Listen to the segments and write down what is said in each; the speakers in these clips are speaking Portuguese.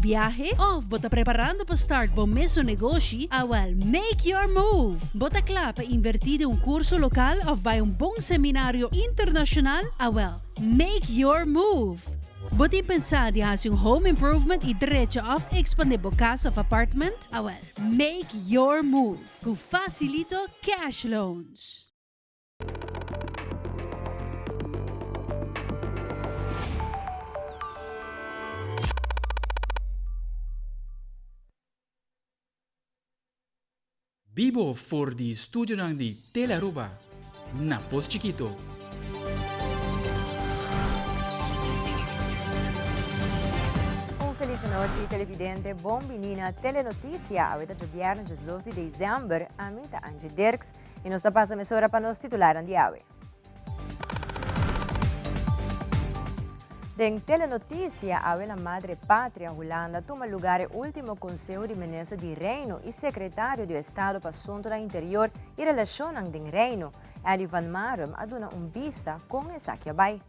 Viaje of bota preparando para start bom mesmo negócio, awel, make your move. Bota clapa invertir um curso local of bij een bom seminário internacional, awel, make your move. Bota pensar de fazer home improvement e direito of expandir bo casa of apartment, awel, make your move. Com facilito cash loans. Vivo voor die studio di Telaruba, na Post Chiquito. Un feliz noite, televidente. Bom menina Telenotícia. Hoje é viernes 2 de dezembro. A mim é Angie Dirks e nós passamos a emissora para nos titular de hoje. Den Telenotícia, a Madre Pátria Holanda toma lugar o último Conselho de Ministros de Reino e Secretário de Estado para Assuntos do Interior e Relaciones do Reino. Eddie Van Marum a dona vista com essa que vai.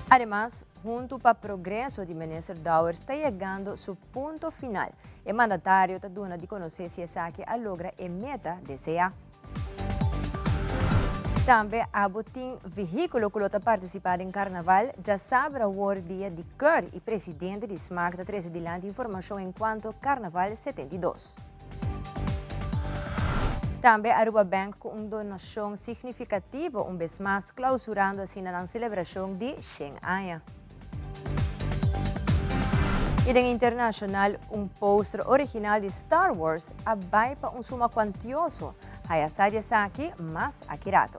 Además, junto para o progresso de ministro Douwer está chegando seu ponto final. O mandatário está dando de conhecer se essa que logra a meta deseja. Também a botim veículo que está participando em carnaval já sabe o dia de cor e presidente de SMAC está trazendo adiante informação enquanto carnaval 72. Também a Aruba Bank com uma donação significativa vez mais clausurando assim na celebração de Shenaya. E em internacional, pôster original de Star Wars vai para suma quantioso. Hayasari Saki, mas Akirato.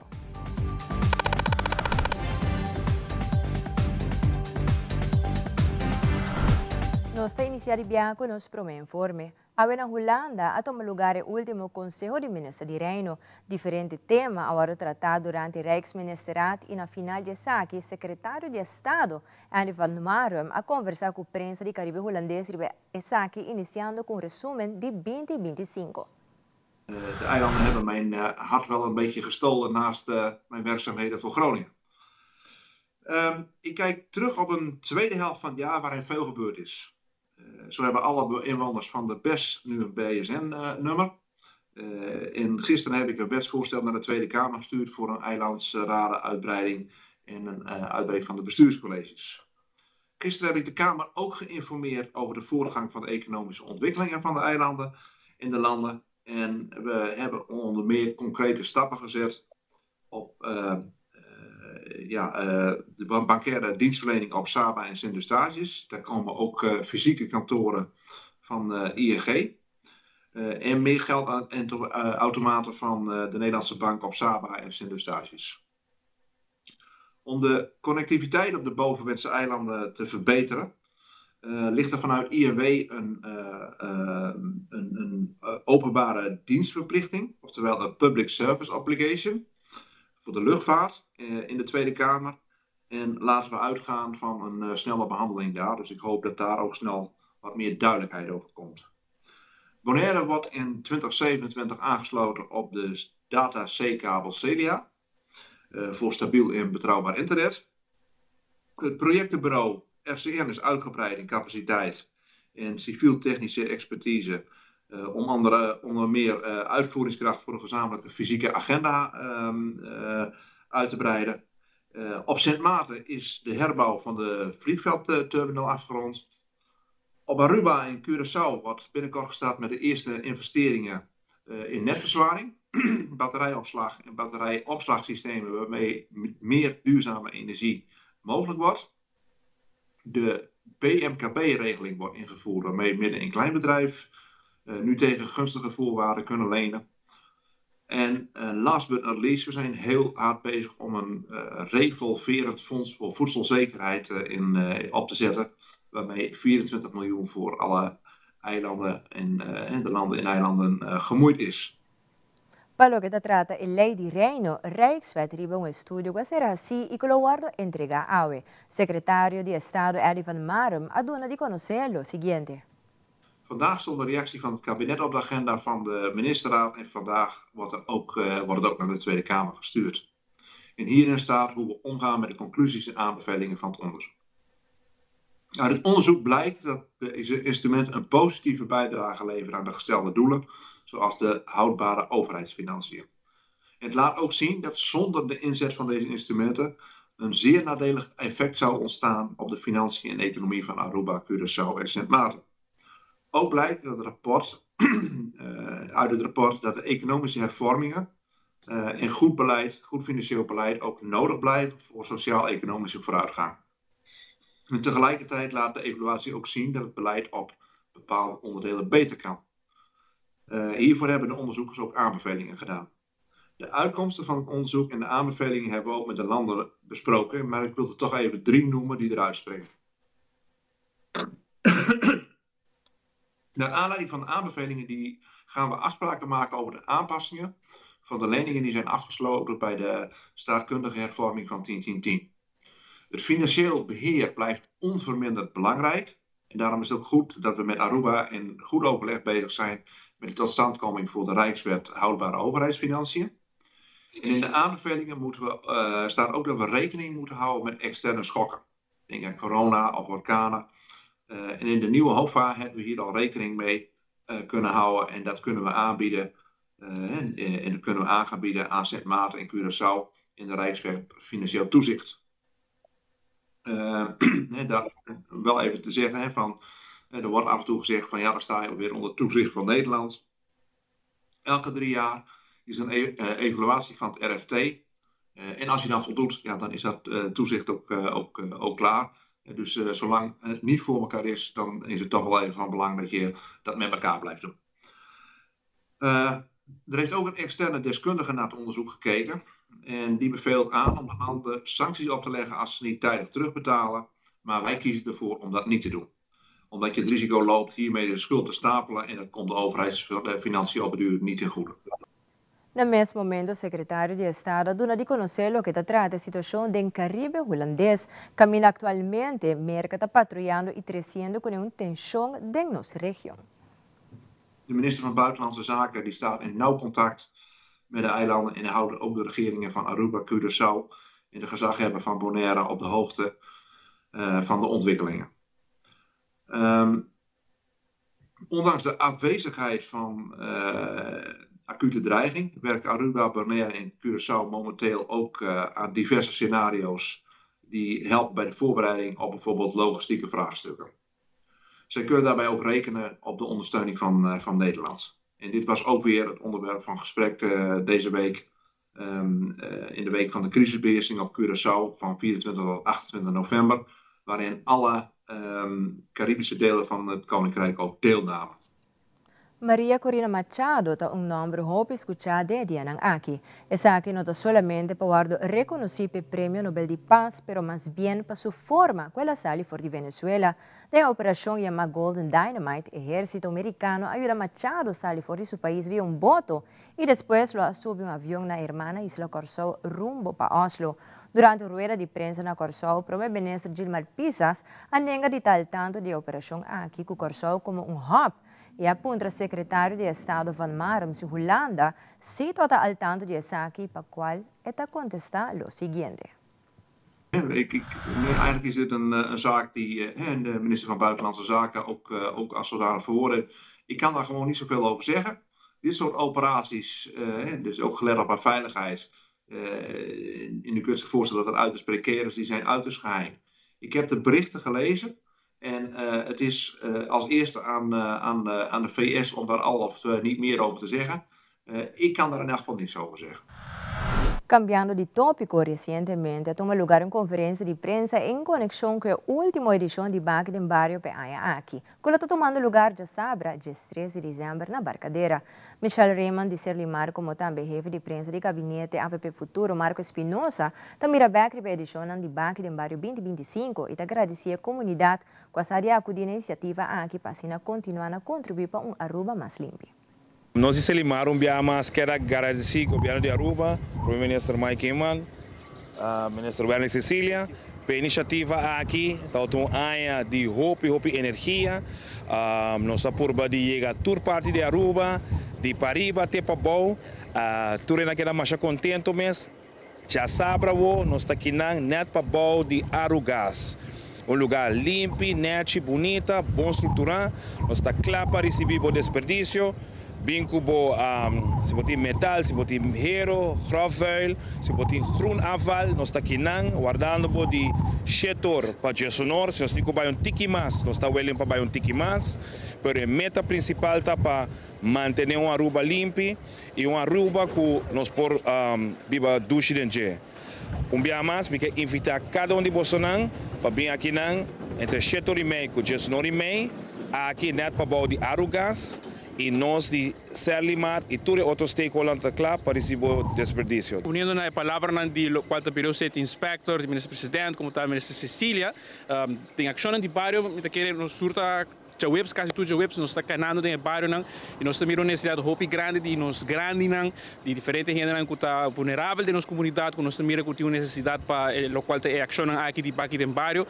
Nós está iniciando bem com nosso primeiro informe. A Holanda a tomar lugar o último Conselho de Ministros de Reino. Diferente tema agora tratado durante o Rijksministeriat e na final de Saki, secretário de Estado, Andy van Marum, a conversar com a prensa de Caribe holandês de Saki, iniciando com resumen de 2025. De eilanden hebben mijn hart wel een beetje gestolen naast mijn werkzaamheden voor Groningen. Ik kijk terug op een tweede helft van het jaar waarin veel gebeurd is. Zo hebben alle inwoners van de BES nu een BSN-nummer. Gisteren heb ik een wetsvoorstel naar de Tweede Kamer gestuurd voor een eilandsradenuitbreiding en een uitbreiding van de bestuurscolleges. Gisteren heb ik de Kamer ook geïnformeerd over de voortgang van de economische ontwikkelingen van de eilanden in de landen. En we hebben onder meer concrete stappen gezet op de bankaire dienstverlening op Saba en Sint-Eustatius. Daar komen ook fysieke kantoren van ING. En meer geldautomaten van de Nederlandse bank op Saba en Sint-Eustatius. Om de connectiviteit op de bovenwetse eilanden te verbeteren, ligt er vanuit INW een openbare dienstverplichting, oftewel een Public Service Obligation, voor de luchtvaart in de Tweede Kamer. En laten we uitgaan van een snelle behandeling daar. Dus ik hoop dat daar ook snel wat meer duidelijkheid over komt. Bonaire wordt in 2027 aangesloten op de data C-kabel Celia voor stabiel en betrouwbaar internet. Het projectenbureau RCN is uitgebreid in capaciteit en civiel-technische expertise om onder meer uitvoeringskracht voor de gezamenlijke fysieke agenda uit te breiden. Op Sint Maarten is de herbouw van de vliegveldterminal afgerond. Op Aruba in Curaçao wordt binnenkort gestart met de eerste investeringen in netverzwaring, batterijopslag en batterijopslagsystemen waarmee meer duurzame energie mogelijk wordt. De BMKB-regeling wordt ingevoerd waarmee midden- en kleinbedrijf nu tegen gunstige voorwaarden kunnen lenen. En last but not least, we zijn heel hard bezig om een revolverend fonds voor voedselzekerheid op te zetten. Waarmee 24 miljoen voor alle eilanden en de landen in eilanden gemoeid is. Para lo que trata el ley de Reino, Rijkswet riba un estudio que será así y que lo guardo entrega a Secretario de Estado Eddie Van Marum aduna di conocer lo siguiente. Vandaag stond de reactie van het kabinet op de agenda van de ministerraad en vandaag wordt het ook naar de Tweede Kamer gestuurd. En hierin staat hoe we omgaan met de conclusies en aanbevelingen van het onderzoek. Uit het onderzoek blijkt dat deze instrumenten een positieve bijdrage leveren aan de gestelde doelen, zoals de houdbare overheidsfinanciën. Het laat ook zien dat zonder de inzet van deze instrumenten een zeer nadelig effect zou ontstaan op de financiën en economie van Aruba, Curaçao en Sint Maarten. Ook blijkt uit het rapport dat de economische hervormingen en goed beleid, goed financieel beleid ook nodig blijven voor sociaal-economische vooruitgang. En tegelijkertijd laat de evaluatie ook zien dat het beleid op bepaalde onderdelen beter kan. Hiervoor hebben de onderzoekers ook aanbevelingen gedaan. De uitkomsten van het onderzoek en de aanbevelingen hebben we ook met de landen besproken, maar ik wil er toch even 3 noemen die eruit springen. Naar aanleiding van de aanbevelingen gaan we afspraken maken over de aanpassingen van de leningen die zijn afgesloten bij de staatkundige hervorming van 10-10-10. Het financieel beheer blijft onverminderd belangrijk. En daarom is het ook goed dat we met Aruba in goed overleg bezig zijn met de totstandkoming voor de Rijkswet houdbare overheidsfinanciën. En in de aanbevelingen staat ook dat we rekening moeten houden met externe schokken. Denk aan corona of orkanen. En in de nieuwe HOFA hebben we hier al rekening mee kunnen houden. En dat kunnen we aanbieden. En dat kunnen we aan bieden aan Sint Maarten en Curaçao in de Rijkswet Financieel Toezicht. Daar wel even te zeggen van, er wordt af en toe gezegd van ja, dan sta je weer onder toezicht van Nederland. Elke 3 jaar is een evaluatie van het RFT. En als je dan voldoet, ja, dan is dat toezicht ook klaar. Dus zolang het niet voor elkaar is, dan is het toch wel even van belang dat je dat met elkaar blijft doen. Er heeft ook een externe deskundige naar het onderzoek gekeken. En die beveelt aan om de landen sancties op te leggen als ze niet tijdig terugbetalen. Maar wij kiezen ervoor om dat niet te doen. Omdat je het risico loopt hiermee de schuld te stapelen en dat komt de overheidsfinanciën op het duur niet ten goede. No mesmo momento, o secretário de Estado dona de conhecer o que trata a situação do Caribe holandês, camina actualmente, merca está patrullando e crescendo com uma tensão em nossa região. De minister van Buitenlandse Zaken die staat in nauw contact met de eilanden en houden ook de regeringen van Aruba, Curaçao en de gezaghebber van Bonaire op de hoogte van de ontwikkelingen. Ondanks de afwezigheid van acute dreiging werken Aruba, Bonaire en Curaçao momenteel ook aan diverse scenario's die helpen bij de voorbereiding op bijvoorbeeld logistieke vraagstukken. Zij kunnen daarbij ook rekenen op de ondersteuning van Nederland. En dit was ook weer het onderwerp van gesprek deze week, in de week van de crisisbeheersing op Curaçao van 24 tot 28 november, waarin alle Caribische delen van het Koninkrijk ook deelnamen. Maria Corina Machado está nombre hope escuchada de Anang Aki. Esa aquí no está solamente para reconocer el Premio Nobel de Paz, pero más bien para su forma, que sale por de Venezuela. De la operación llamada Golden Dynamite, el ejército americano ayuda a Machado a salir por de su país vía un boto y después lo sube un avión na hermana Isla Curaçao rumbo para Oslo. Durante rueda de prensa na Curaçao, primer ministro Gilmar Pisas anega de tal tanto de operación Aki que Curaçao como un hub. E apunta o secretário de Estado Van Marum, de Holanda, se está al tanto de essa aqui, para qual está contestar o seguinte. Eigenlijk is dit een zaak die de minister van Buitenlandse Zaken ook als zodanig verwoord heeft. Ik kan daar gewoon niet zoveel over zeggen. Dit soort operaties, dus ook gelet op haar veiligheid, en u kunt zich voorstellen dat er uiterst precair is, die zijn uiterst geheim. Ik heb de berichten gelezen. En het is als eerste aan de VS om daar al of niet meer over te zeggen. Ik kan daar in elk geval niets over zeggen. Cambiando de tópico, recientemente tomó lugar una conferencia de prensa en conexión con la última edición de Baque del Barrio Peaya Aki, que está tomando lugar ya sabra, 3 de diciembre, na Barcadera. Michelle Raymond, de Serlimar, como también jefe de prensa de gabinete AVP Futuro, Marco Espinosa, también Baque de edición de Baque del Barrio 2025 y te agradecía a la comunidad que ha acudido a la iniciativa Aki para continuar a contribuir para un Aruba más limpio. Nós de Selimar mas quero agradecer ao governo de Aruba, o primeiro-ministro Mike Eman, ministro Werner Cecília, pela iniciativa aqui, tanto um ano de hope energia, nós apurba de chegar a toda parte de Aruba, de Pariba até Pabau, tudo naquela marcha contento mesmo, já sabe nós está aqui net Pabau de Arugás. um lugar limpo, neto, bonita, bom estruturado. Nós está claro para receber o desperdício. Bem como se botar metal, se botar hero, grafvuil, se botar groen afval, nós está aqui guardando o de setor para gestionar. Se nós temos um tiki mais, nós está willing para um tiki mais. Mas a meta principal está para manter uma Aruba limpa e uma Aruba que nós por viva duche dentro. Dia mais, porque invitar cada de vocês para vir aqui entre setor e meio, com gestionar e meio, aqui net para o de Arugas. E nós de Serlimar e todos os outros stakeholders para receber o desperdício. Unindo na palavra do qual o sete inspector, do ministro-presidente, como está a ministra Cecília, tem ação de bairro, me quer nos surta webs, quase tudo webs, nós está canando no bairro e nós também temos necessidade de grande de nos grande de diferentes gente que está vulnerável de nossa comunidade, que nós também temos necessidade para o qual é ação aqui de bairro,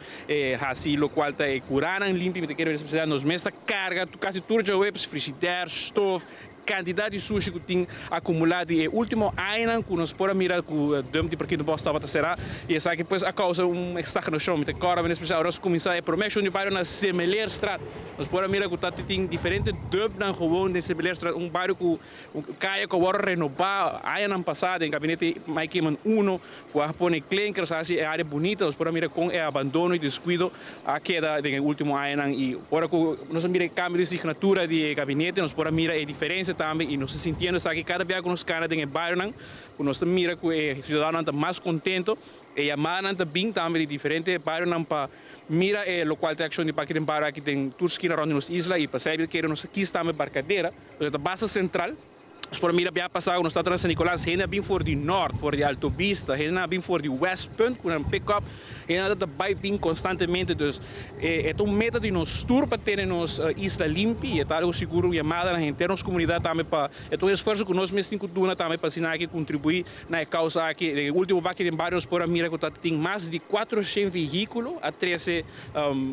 assim o qual é curar limpo, me quer necessidade nos mesma carga, quase tudo webs, frigideira, stove, quantidade de sushi que tem acumulado e o último ano que nós podemos mirar que o dentro porque não estava a ser e essa que depois a causa estagnação me agora especial nós começar a promessa de bairro na Semelher Straat nós podemos mirar que tem diferente dentro na rua de Semelher Straat bairro que caia que agora renovar ano passado em gabinete Mike Man 1 que a pôr clinker assim é área bonita nós podemos mirar com abandono e descuido a queda do último ano e agora que nós mirar cambio de assinatura de gabinete nós podemos mirar a diferença também e nós se sentimos que cada vez que nós canamos em bairro nós mira que o cidadão está mais contente e a mãe também de diferentes bairros para mira o qual tem ação de parque em bairro aqui tem tours que na nossa isla e para saber que nós aqui estamos em barcadeira a base central nós podemos mirar bem passar nós estamos em San Nicolás ainda bem for de norte for de Alto Vista ainda bem for de West Point com um pick-up ainda está bem constantemente então é um meta de nós tour para ter nossa isla limpa e é algo seguro chamada na gente nossa comunidade também para é um esforço que nós mesmos temos também para assinar aqui contribuir na causa aqui o último baque em bairro nós podemos mirar que tem mais de 400 veículos a 13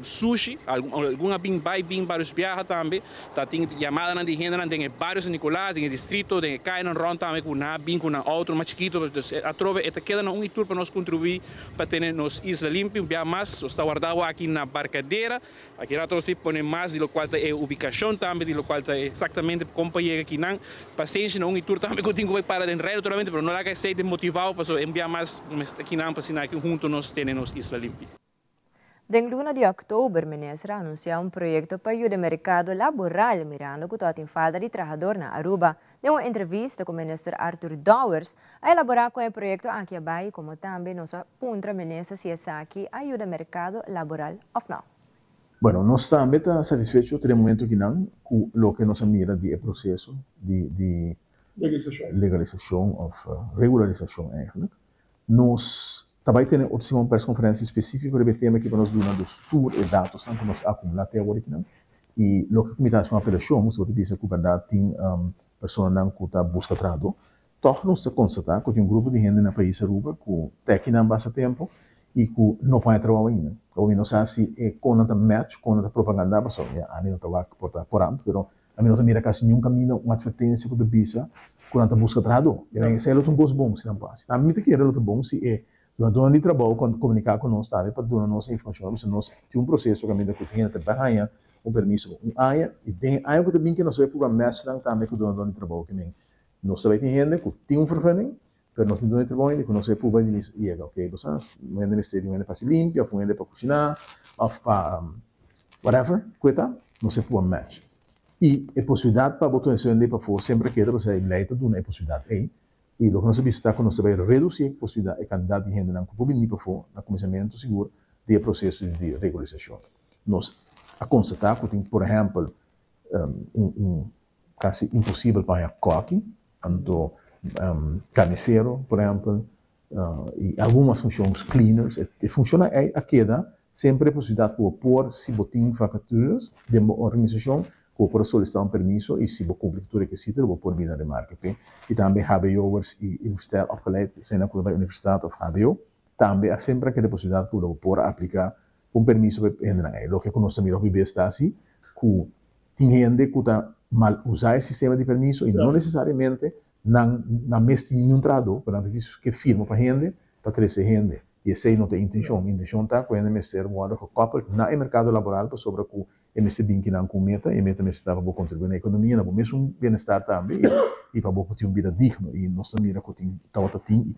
sushi alguma bem vários viagens também tem chamada na gente tem vários em Nicolás em distrito tem cai no ron também com na bem com outro mais chiquito a trove é queda um tour para nós contribuir para ter nossa isla limpa bem mais está guardado aqui na barcadeira aqui nós põe mais do qual é a ubicação também do qual é exatamente como chega aqui não paciência não tour também que eu tenho que parar de enredo totalmente mas não é que sei de motivado para enviar mais aqui não para assinar que juntos nós temos nossa isla limpa. Den luna de outubro, o ministro anunciou projeto para ajudar o mercado laboral mirando que está em falta de trabalhador na Aruba. Em uma entrevista com o ministro Arthur Dowers, a elaborar com o projeto aqui abaixo, como também nossa punta ministra se essa aqui ajuda o mercado laboral ou não. Bueno, nós também estamos satisfeitos até o momento que não, com o que nós mira de processo de legalização ou regularização, eigenlijk. Nós também temos uma press-conferência específica sobre o tema que nós damos estudo e dados que nós acumulamos até agora. E o que a comitê de apelação, se você diz que tem pessoas que estão buscando trabalho, então nós constatamos que tem grupo de gente no país Aruba que tem há bastante tempo e que não pode trabalhar ainda. Ou não sei se é com a match, com a propaganda, mas a mim não está por antes, mas a mim não mira quase nenhum caminho, uma advertência que bisa que não busca trabalho. E aí, se é outro bom, se não passa. A mim que é outro bom se é durante o trabalho, quando comunicar com nós, sabe, para dar nossa informação, se nós temos processo que a gente tem que trabalhar, permisso, área, e tem área que também que nós vamos programar, também que durante o trabalho que nós sabemos que gente que tem vergunning, mas nós temos trabalho que nós vamos programar e é ok, vocês, não é necessário, não é para se limpar, não é para cozinhar, ou para whatever, coisa, nós vamos programar. E a possibilidade para botar isso para fora sempre que você leita de uma possibilidade aí. E o que nós está com nós vai reduzir a possibilidade de quantidade de gente que pode vir para fora, no começamento seguro do processo de regularização. Nós constatamos que tem, por exemplo, quase impossível para a cooking, carniceiro, por exemplo, e algumas funções cleaners, e funciona a queda sempre a possibilidade de pôr se botem vacaturas de uma organização para solicitar permisso e se você cumprir todo o requisito, você pode vir na marca. E também HBO'ers e universidade opgeleid zijn ook bij universiteit of HBO. Também há sempre aquela possibilidade de você pode aplicar permisso para entrar. O que nós também está assim, que tem gente que está mal usar o sistema de permisso e não necessariamente na mesma nenhum trabalho, portanto, isso que firma para gente, para trazer gente. E essa não tem intenção. A intenção está quando o Ministério moda gekoppeld na mercado laboral para sobre que o MSC bem que não cometa e meta estava para contribuir na economia, na mesmo bem-estar também e para ter uma vida digna. E nós também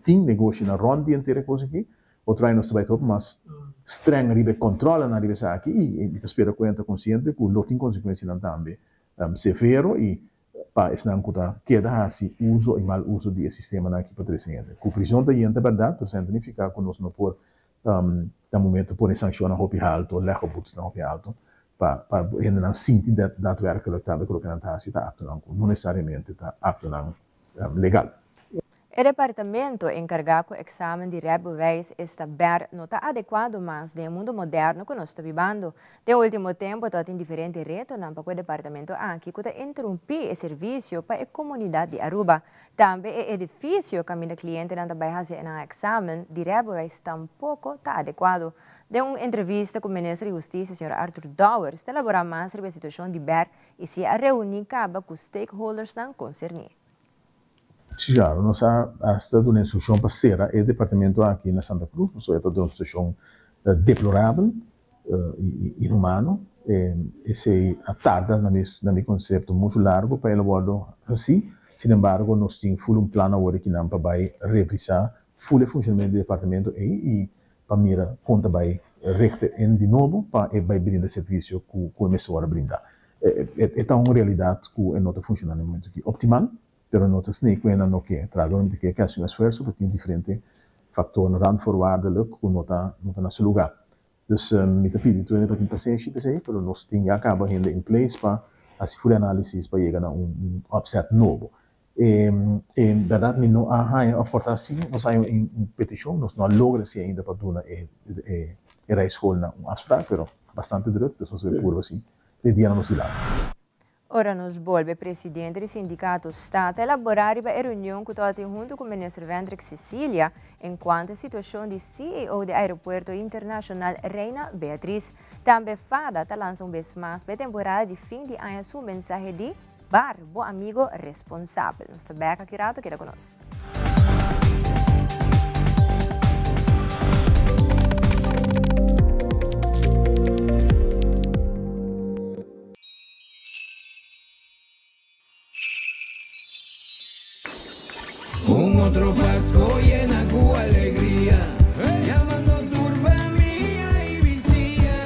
tem negócio na ronda inteira coisa aqui. Outro ano nós vai top, mas streng ribe controla na ribe aqui e espera conta consciente que o tem consequências também severo e para esse não queda assim uso e mal uso do sistema na aqui para crescer. Com prisão da gente verdade, por exemplo, significa que nós não por no momento por sanção na hopi alto, lego buts na hopi alto, para ainda não sentir daadwerkelijk está colocando na está apto não necessariamente está apto legal. O departamento encargado do exame de rijbewijs está bem nota adequado, mas no mundo moderno que nós estamos vivendo, de último tempo está em diferentes retos para o departamento aqui que interromper o serviço para a comunidade de Aruba. Também o edifício que o cliente não vai fazer um exame de rijbewijs tampouco está adequado. De uma entrevista com o ministro de Justiça, Sr. Arthur Douwer, está elaborando mais sobre a situação de Ber e se reunir com os stakeholders não concernidos. Sim, claro, nós estamos dando instrução para ser o departamento aqui na Santa Cruz, nós estamos dando uma situação deplorável e inumana, e se tarda na meu conceito muito largo para elaborar assim, sin embargo, nós temos um plano agora que não vai revisar o funcionamento do departamento e para mirar quanto vai rechter de novo para vai brindar serviço que o emissor brinda. É uma realidade que não está funcionando no momento aqui optimal, pero não está sneakendo no que trabalhando que é um esforço porque tem diferentes fatores randvoorwaardelijk que não está no seu lugar. Dus met de pedido tu ainda tem paciência para isso, pero nós temos acaba ainda em place para assim full análise para chegar a upset novo. Verdade não há a força assim, nós há em petição, nós não logra se ainda para dar a escola na afspraak, pero bastante druk, dus nós vamos por assim, de dia nos dilata. Ora nos volve presidente do sindicato Staat elaborar a reunião que está junto com o ministro Vendrik Cecilia enquanto a situação de CEO do aeroporto internacional Reina Beatriz. Também Fada está lançando vez mais para a temporada de fim de ano sua mensagem de Bar, bom amigo responsável. Nós estamos aqui queda conosco. Otro Pascua llena con alegría, llamando turba mía y vicía,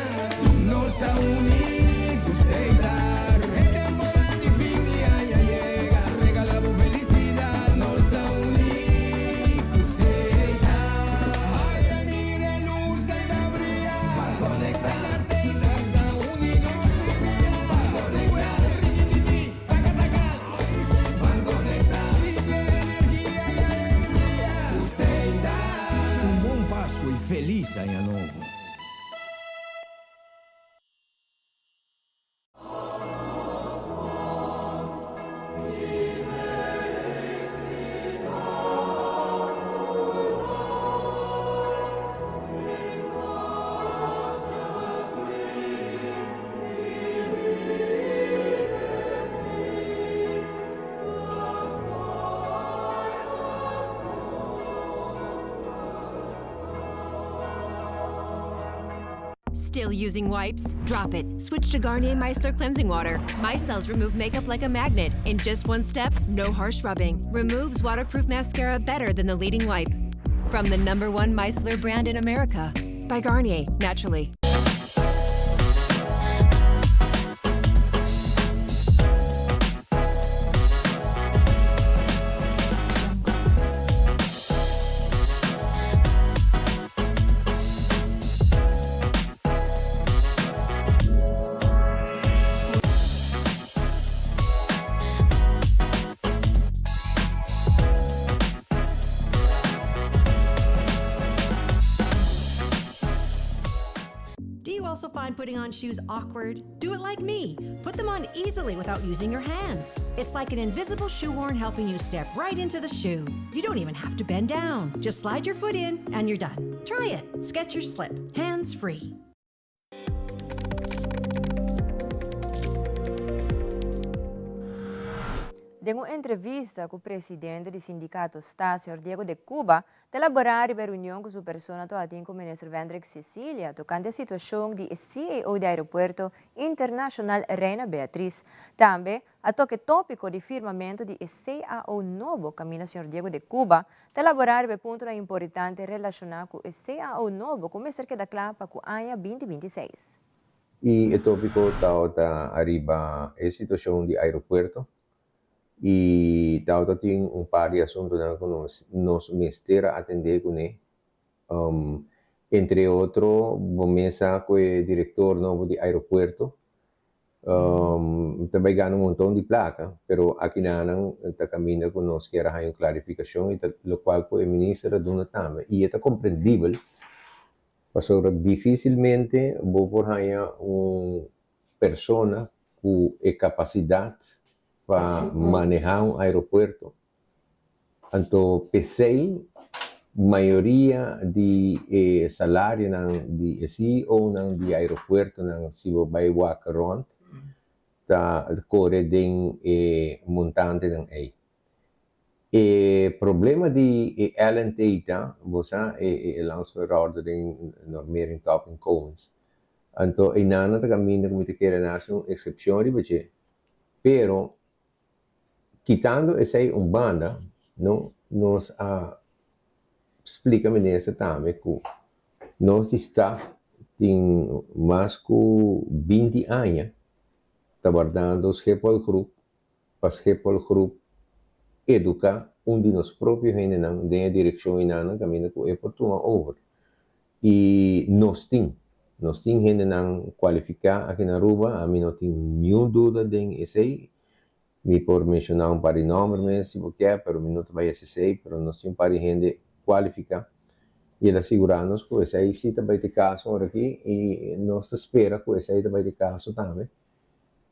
no está único aceitar. El temporada de fin de año llega, regalamos felicidad, no está único aceitar. Ay, mire luz y da brillar, para conectar, aceitar, está único para conectar, riquititi, taca, taca, para conectar. Feliz Año Novo. Still using wipes? Drop it. Switch to Garnier Micellar Cleansing Water. Micelles remove makeup like a magnet. In just one step, no harsh rubbing. Removes waterproof mascara better than the leading wipe. From the #1 micellar brand in America. By Garnier, naturally. Also find putting on shoes awkward? Do it like me. Put them on easily without using your hands. It's like an invisible shoehorn helping you step right into the shoe. You don't even have to bend down. Just slide your foot in and you're done. Try it. Skechers Slip. Hands free. De uma entrevista com o presidente do sindicato Estado, Sr. Diego de Cuba, de elaborar a reunião com sua pessoa com o ministro Vendrick Cecília, tocante a situação de CEO do aeroporto internacional Reina Beatriz. Também, a toque tópico de firmamento de CAO novo caminho Sr. Diego de Cuba, de elaborar o ponto importante relacionado com o CAO novo, como é que da clapa com a ANHA 2026. E o tópico está arriba a situação de aeroporto. E tal tem par de assuntos que nos mestera atender com ele. Entre outros, começa com o diretor novo de aeroporto. Também ganha montão de placa, pero aqui não está caminhando com nós que era uma clarificação, e o qual o ministro dona também. E é compreendível, porque dificilmente vou por uma pessoa com capacidade para manejar aeroporto. Então, pensei, maioria de salário de CEO de aeroporto se vai walk around, tá corre de montante não é. O problema de L&T você lança ordem normering top and cones. Então, e nada tá caminho como te quer nação exceção de budget. Pero quitando essa banda, não nos explica-me nessa também que nós está tem mais que 20 anos trabalhando os Hepol Group, para os Hepol Group educar de nós próprios ainda não tem a direção ainda caminho que é por over. E nós tem ainda não qualificar aqui na Aruba, a mim não tem nenhuma dúvida de esse. Me por mencionar par de nomes, se você quer, pero minuto vai ser, pero nós temos par de gente qualificada. E ela segura-nos que esse aí sim vai ter caso aqui, e nós espera que esse aí vai ter caso também.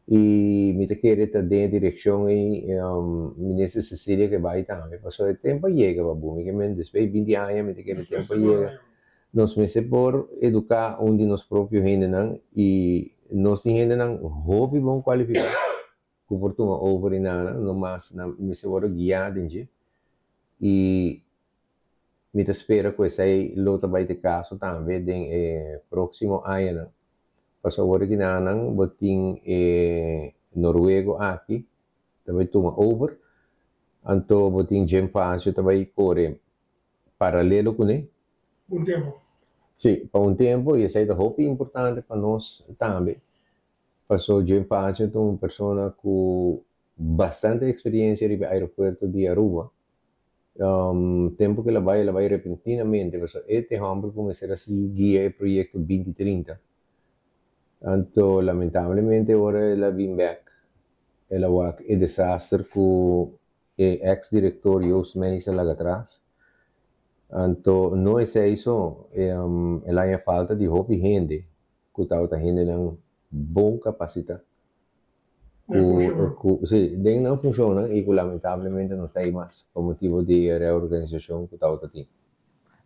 E me te querer dar direção e ministra Cecília que vai também. Passou o tempo chega, babu, que me depois 20 anos, me te querer tempo chega. Nós me por educar de nós próprios gente não, e nós ainda não hobby bom qualificado. Que por tudo over e nada, não mais me se vou guiar dentro. E me te espera que esse aí luta vai ter caso também no próximo ano. Passou agora que não, botin Noruego aqui, também toma over. Então botin Gempasio também corre paralelo com ele. Tempo. Sim, para tempo, e esse aí é muito importante para nós também. Passou Gempasio é uma pessoa com bastante experiência no aeroporto de Aruba. Tempo que ela vai repentinamente, porque este homem começou a seguir o projeto 2030. Então, lamentavelmente, agora ela vem back. Ela vai é desastre com o ex-diretor Joost Meijs lá atrás. Então, não é isso. Ela tem falta de hobby gente, que está gente não boa capacidade. Sim, não funciona e lamentavelmente não tem mais, por motivo de reorganização que está aqui.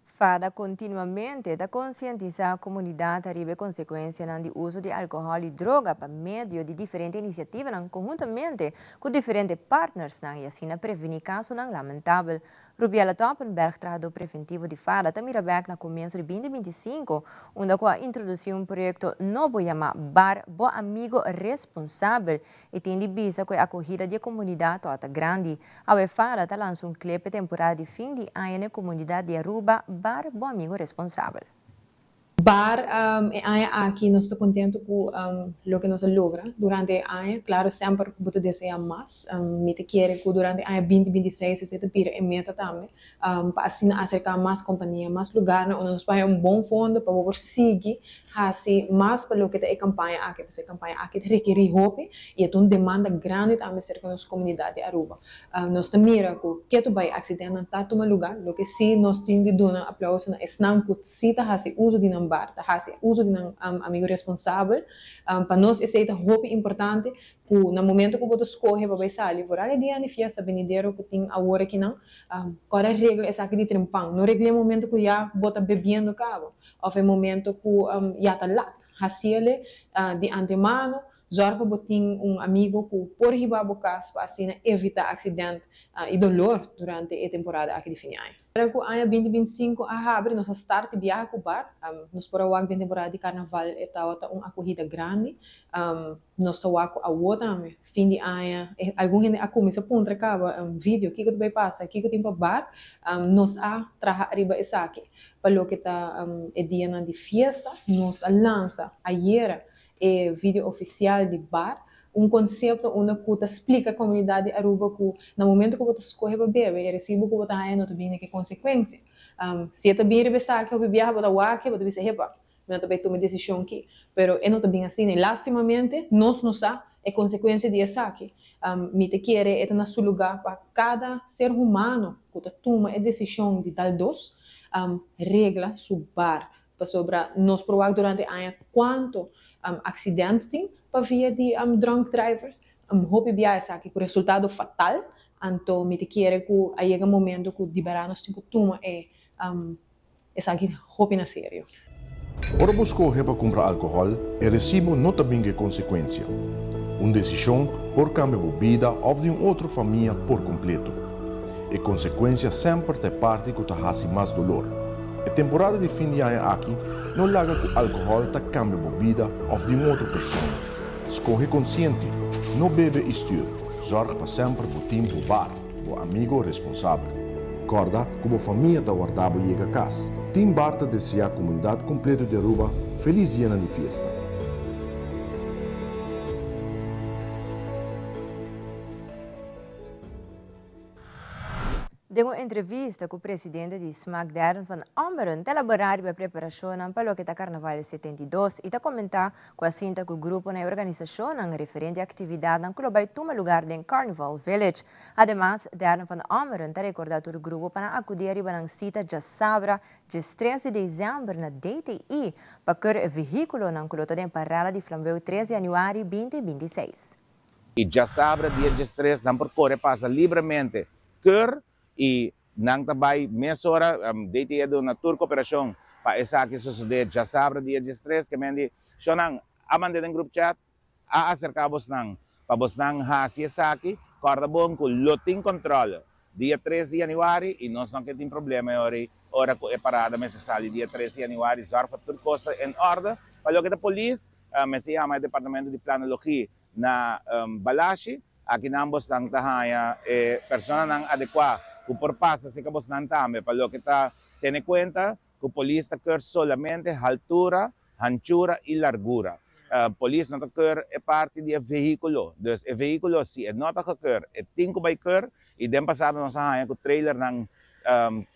Fada continuamente da conscientizar a comunidade a consequência do uso de álcool e droga para meio de diferentes iniciativas conjuntamente com diferentes partners e assim prevenir casos lamentáveis. Rubiela Toppenberg tratado preventivo de Fada também back no começo de 2025, onde introduziu um projeto novo chamado Bar Bo Amigo Responsável e tem de vista com a acolhida da comunidade toda grande. A Fada lançou clipe temporário de fim de ano na comunidade de Aruba, Bar Bo Amigo Responsável. Bar aqui nós estamos contentos com o que nós logramos durante o ano. Claro, sempre vamos desejar mais. Me te quero que durante o ano 2026 se pira em meta também. Para assim acercar mais companhia, mais lugares, onde nós vamos bom fundo para poder seguir assim mais para o que é a campanha aqui. Porque a campanha aqui requer hope e é uma demanda grande também cerca da nossa comunidade de Aruba. Nós miramos que tu vai acidente não está tomando lugar. O que sim nós temos de dar aplauso é não que se está fazendo uso de bar, tá uso de amigo responsável. Para nós esse é um importante que no momento que você escolhe para sair, por ali dia de festa benedero que tem a hora que não, qual é a regra essa aqui de trempão. Não regra o momento que já bota bebendo cabo, ou é o momento que já está lá, assim de antemano. zorga botin amigo que por riba bocas para assim evitar acidente e dolor durante a temporada aqui de fim de ano. Para o ano 2025 a abre nossa start de viagem com bar, nós por a da temporada de carnaval estava uma corrida grande, nós só a outra fim de ano, algum gente a começa a ponta acaba vídeo que vai passar, que tem para bar, nós a traja arriba essa aqui, para o que tá é dia de festa, nós a lança ayer vídeo oficial de bar, conceito onde você explica à comunidade Aruba que no momento que você escolhe para beber, e recibo que você tem não tem que consequência. Se você bem revisar que eu viajar para o Wake, você vai ser repa. Mas também toma decisão aqui. Pero é não bem assim, né? Lastimamente, nós não sabemos a consequência de isso aqui. Me te quer é na seu lugar para cada ser humano que toma a decisão de dar dos regra seu bar. Para sobre nós provar durante a ano quanto acidente tem para via de drunk drivers. Hope biasa aqui com resultado fatal. Então, me te quer que aí é o momento que liberar nós temos que tomar essa aqui hope na sério. Ora buscou para comprar álcool e recibo não tem que consequência. Uma decisão por cambio de bebida ou de outra família por completo. E consequência sempre de parte que te mais dolor. A temporada de fim de ano aqui não larga que o álcool está cambia bebida ou de outra pessoa. Escolhe consciente, não bebe e styr. Zorg para sempre por tempo bar, por amigo responsável. Corda que a família está guardada e chega a casa. Tim Barta deseja a comunidade completa de Aruba feliz dia de festa. De uma entrevista com o presidente de SMAC, Darren van Ommeren, elaborar a preparação para o que é Carnaval 72 e comentar com a cinta que o grupo na organização referente à atividade que vai tomar lugar em Carnival Village. Además, Darren van Ommeren está recordado o grupo para acudir a cita de Sabra, de 3 de dezembro na DTI, para que o veículo não colota em parada de Flambeu 3 de janeiro 2026. E já Sabra, dia 3, não percorre, passa livremente, e nang tabay mesora DTI do na tour cooperação para essa que suceder já sabe dia 13 que mendi sonang amande ng group chat acercabos nang pabos nang hasi essa aqui corda bom com loting control dia 13 de janeiro e nós não tem problema hora que é parada mas sali dia 13 de janeiro zarfa tudo costa em ordem para o que a polícia me se chama departamento de planologia na Balashi aqui nambos nang tahaya persona nang adequada que por passa se acabou não também para o que está tendo conta que o polícia quer solamente altura, anchura e largura. Polícia não quer é parte do veículo, então o veículo se é nota que quer é tinco by quer e dem passado nós há que o trailer nang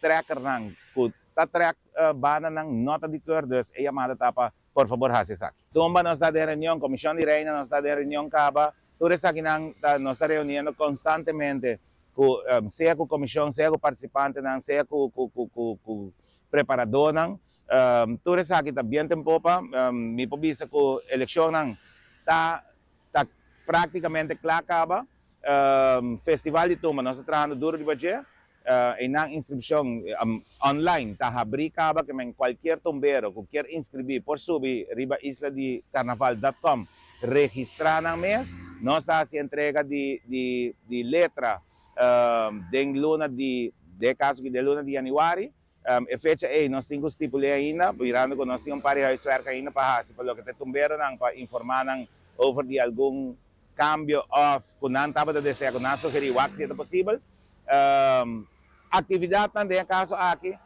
tracker nang que tá track bana nang nota de quer então é chamada tapa por favor hace saque. Tumba nós está de reunião, comissão de reina nós está de reunião caba, tudo isso aqui nang nós está reunindo constantemente seja com a comissão, seja com o participante, seja com o preparador, tudo isso aqui está bem tempo para me provisa que a eleição está praticamente clara, festival de turma, nós estamos trabalhando duro de budget, e na inscrição online, está abrindo que qualquer tombeiro que quer inscrever por subir riba isla de carnaval.com, registrar no mês, nós estamos se entrega de letra den luna de caso que de luna de januário a fecha nós temos estipulado ainda virando que nós temos para isso ainda para lo que te tumberam para informar over de algum cambio of que não estava a desejar que não sugeriu se é possível atividade também caso aqui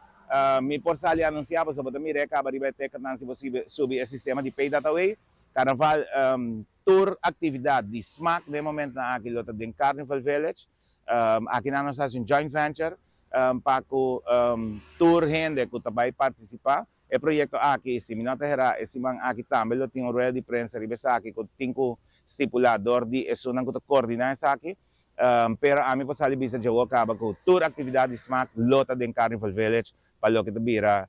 me por sali anunciava sobre me recaba riba ter que não se possível subir o sistema de pay dataway carnaval tour atividade de SMAC de momento na aqui lota de Carnival Village aqui na nossa joint venture para que tour gente que também participar o projeto aqui se minota era esse man aqui também lo tinha rueda de prensa ribesa aqui que tinha estipulador de isso não que coordenar isso aqui pero a mim pode sair bisa jogo acaba com tour atividade SMAC lota de Carnival Village para o que vira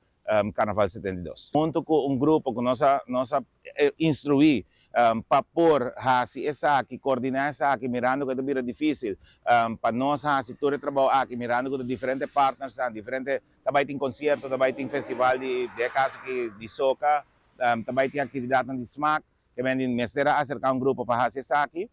Carnaval 72 junto com grupo que nossa instruir para pôr hasi essa aqui coordenar essa aqui mirando que é difícil para nós hasi todo o trabalho aqui mirando com diferentes partners diferentes também tem concerto também tem festival de caso que de soca também tem atividade de SMAC que me mestera acercar un grupo para hacer aqui,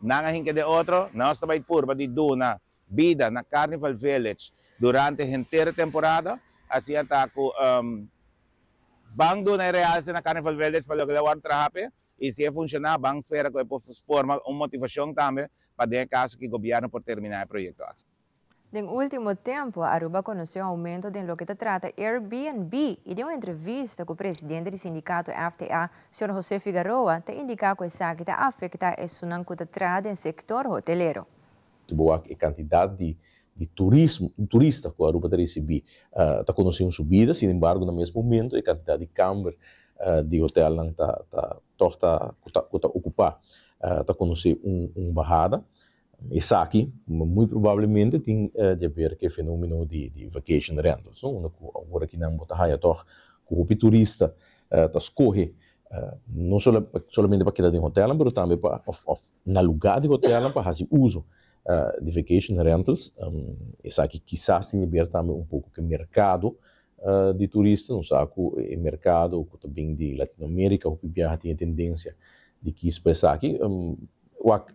nangahin que de outro, nós também purba de duna vida na Carnival Village durante a inteira temporada, assim até com bang duna realce na Carnival Village para que lewar trahape, e se funcionar, bang espera que forma uma motivação também para de caso que o governo por terminar o projeto. En último tiempo, Aruba conoció aumento de lo que se trata Airbnb y de una entrevista con el presidente del sindicato FTA, Sr. José Figueroa, te indica que esa que afecta es una que trata en sector hotelero. A quantidade de turista que a Aruba recebi está conhecendo subida, sin embargo, no mesmo momento, a quantidade de câmara de hotel está ocupar, está conhecendo uma bajada. Essa aqui, muito provavelmente, tem a ver com o fenômeno de vacation rentals. Agora que não botar raia, o turista está escorre não somente para quedar em hotel, mas também para na lugar de hotel para fazer uso de vacation rentals. Essa aqui quizás tenha a ver também um pouco com o mercado de turistas, não sabe, o mercado também de Latinoamérica, o PIB tem a tendência de que isso para aqui.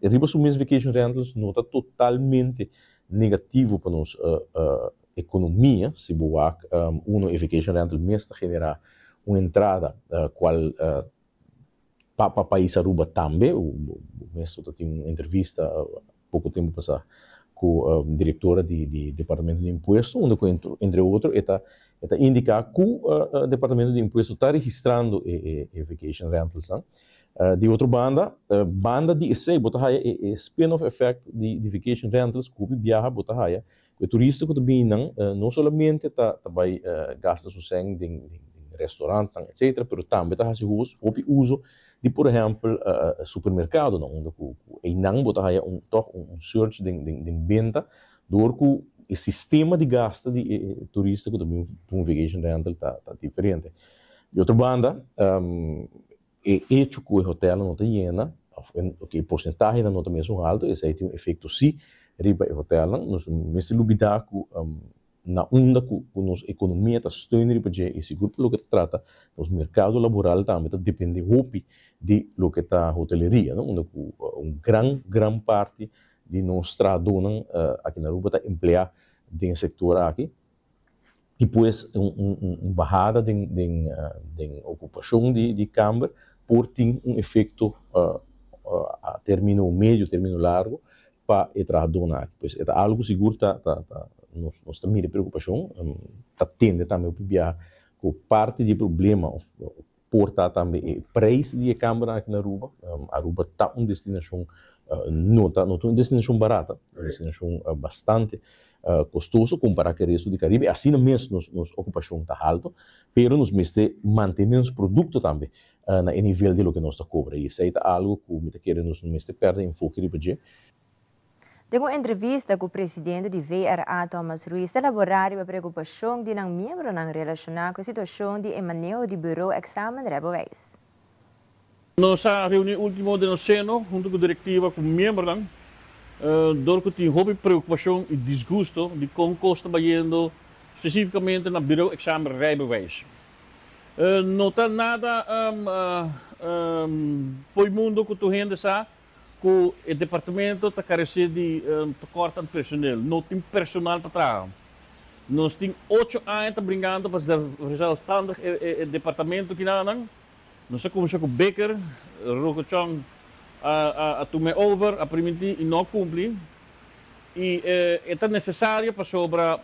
Arriba sobre as vacation rentals não está totalmente negativo para nossa economia, se boa uma vacation rental mesmo generar uma entrada qual para o país Aruba também. O mesmo tem uma entrevista pouco tempo passado com a diretora de Departamento de Imposto, onde entre outros está indicar que o Departamento de Imposto está registrando vacation rentals. De outra banda de esse botar spin-off effect de vacation rentals que viaja botar aí o turista que também não somente vai gastar seu sangue em restaurante etc, mas também está fazendo uso de por exemplo supermercado onde e não botar aí um search de venda do que o sistema de gasto de turista que também um vacation rental está diferente. De outra banda é hecho que o hotel não está llena, que a porcentagem não está mesmo alto, esse aí tem um efeito sim, riba o hotel, nós mesmo lubidar que na onda que nossa economia está sustentando para e seguro pelo que trata, o mercado laboral também depende de lo que está a hoteleria, onde gran parte de nós trabalham aqui na Aruba está empregado em setor aqui. E depois bajada de ocupação de câmara por ter efeito a término médio, término largo para o trabalhador. Pois é algo seguro nós também de preocupação, tende também a que parte do problema porta também o preço de câmara aqui na Aruba. Aruba está uma destinação não uma destinação barata, uma destinação bastante custoso comparado com o resto do Caribe. Assim mesmo nossa ocupação está alta, mas nós mantemos produto também no nível de lo que nós cobra. E isso é algo que nós perde enfoque de budget. Em uma entrevista com o presidente de VRA, Thomas Ruiz, elaborar a preocupação de um membro relacionado com a situação de manejo de bureau examen Rebelweiss. Nossa reunião última de Seno, junto com a diretiva, com membros, door que tem hobby, preocupação e desgosto de como está trabalhando especificamente no bureau examen Rebelweiss. Não está nada foi mundo que tu rende sabe que o departamento está carecendo de corte de personal, não tem personal para trabalhar. Nós temos 8 anos brincando para resolver o departamento que não. Nós começamos com o Becker, Rokochong a tomar over, a permitir e não cumprir. E é necessário para sobrar.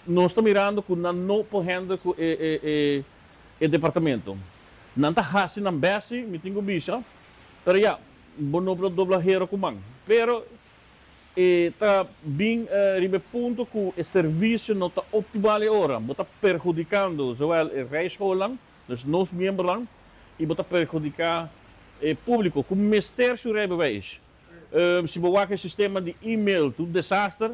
Nós estamos mirando que não podemos com o departamento. Não está fácil na base, me tenho bicha, mas já, não para dobrar hero comum. Pero está bem ribe ponto que o serviço não está optimal agora, está prejudicando o reisholang, os nossos membros, e está prejudicando o público, como mestre se Rebelweiss. Se você tem sistema de e-mail, tudo desastre,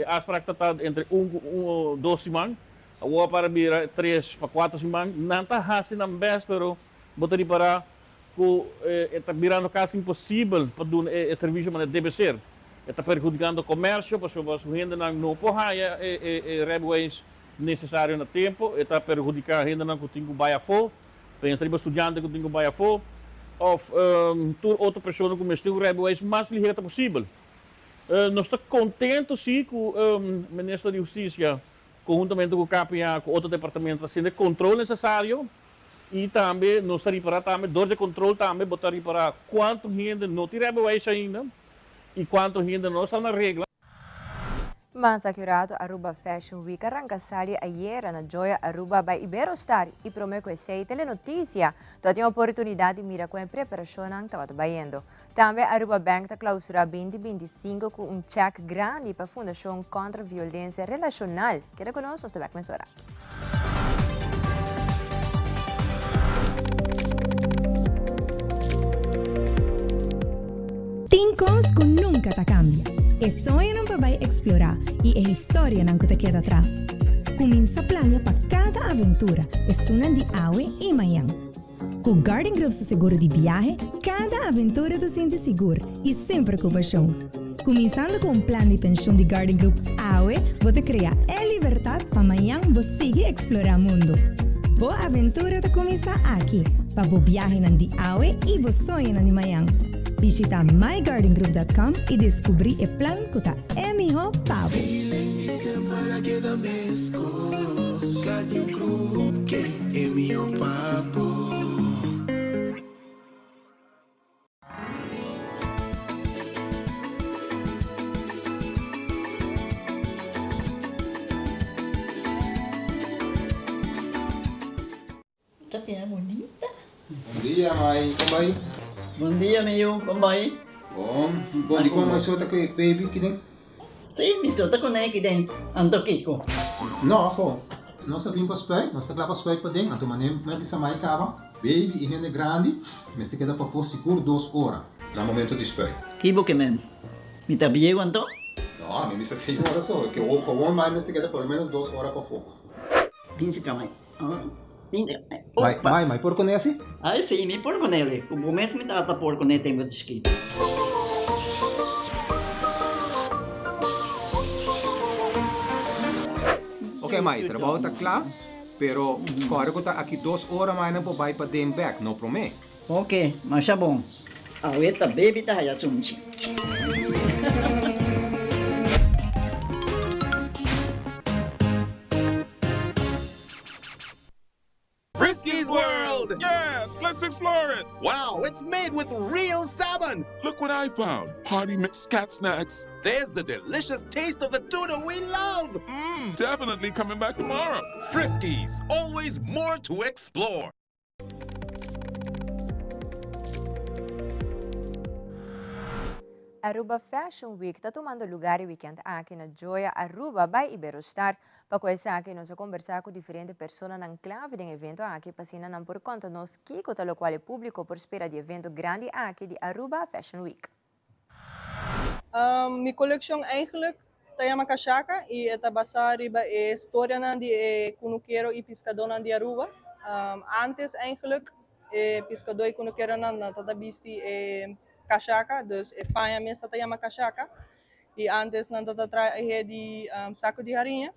a afspraak está entre 1 ou 2 semanas, agora para vir 3 para 4 semanas, não está fácil na base, mas botaria para que está virando quase impossível para dar o serviço que deve ser. Está prejudicando o comércio, porque as vendas não podem Rebelweiss necessário no tempo, está prejudicando a renda que tem que baixar, Pensa em estudante que tem que vai for, ou outra pessoa que mestre o rebelês mais ligeira possível. Nós estamos contentos sim com o Ministro da Justiça, conjuntamente com o KPA, com outro departamento, assim, de controle necessário. E também nós estamos para também, dor de controle também, botar para quanto gente não tem rebelês ainda e quanto gente não está na regra. Mas accurato Aruba Fashion Week arranca sali ayer na Joia Aruba by Iberostar e promete que sei telenotícia. Tu tem oportunidade de mirar com a preparação que estava trabalhando. Também Aruba Bank está clausura 2025 com um cheque grande para a Fundação contra a Violência Relacional. Queda conosco, estou back mesora. Tem coisas que nunca te cambia. É sonho não vai explorar e é história não que te queda atrás. Começa a planear para cada aventura, é sunan de Aue e Mayang. Com o Garden Group seguro de viagem, cada aventura te sente seguro e sempre com paixão. Começando com um plano de pensão de Garden Group Aue, você cria a liberdade para amanhã você seguir explorar o mundo. Boa aventura te começa aqui, para boa viagem de Aue e boa sonho de Mayang. Visita mygardengroup.com e descobrir o plano que está melhor para você. Garden Group, que é meu papo. Chắc é bonita. Bom dia, mãe. Como vai? Bom dia, meu. Como vai? Bom. Bom, di ko may suot ako baby kini. Sim, me solta com aqui dentro. Ando Kiko. No, ako. Nós vim para spek, nós tá para spek para dentro. Então, manem, mas bisa mai kaba. Baby e gente grande, mas se queda para for seguro 2 horas. No momento de spek. Kibo que men. Me tá bem quanto? No, me bisa 6 horas só. Que o com mais mas se queda por menos 2 horas para fogo. Pinse kamay. Mai, por con esse? Ai, sim, me por con ele. O começo me trata por con ele tenho descrito. Ok, Mai, trabalho está claro, pero agora que está aqui 2 horas mais não vai para dem back, não promete? Ok, mas é bom. A ueta baby tá aí assunto. Frisky's World! Yes, let's explore it! Wow, it's made with real salmon! Look what I found! Party mix cat snacks. There's the delicious taste of the tuna we love! Definitely coming back tomorrow. Frisky's, always more to explore. Aruba Fashion Week está tomando lugar el weekend aqui na Joia Aruba by Iberostar. Para coisa aqui, nós vamos conversar com diferentes pessoas na clave do evento aqui, para não por conta nós que o qual é público por espera de evento grande aqui de Aruba Fashion Week. Minha coleção eigenlijk tayama kashaka e esta basada riba é história de kunuqueiro e pescador de Aruba. Antes eigenlijk pescador e kunuqueiro na tatabisti kashaka, dus panha mesmo tayama kashaka. E antes não tatra de saco de farinha.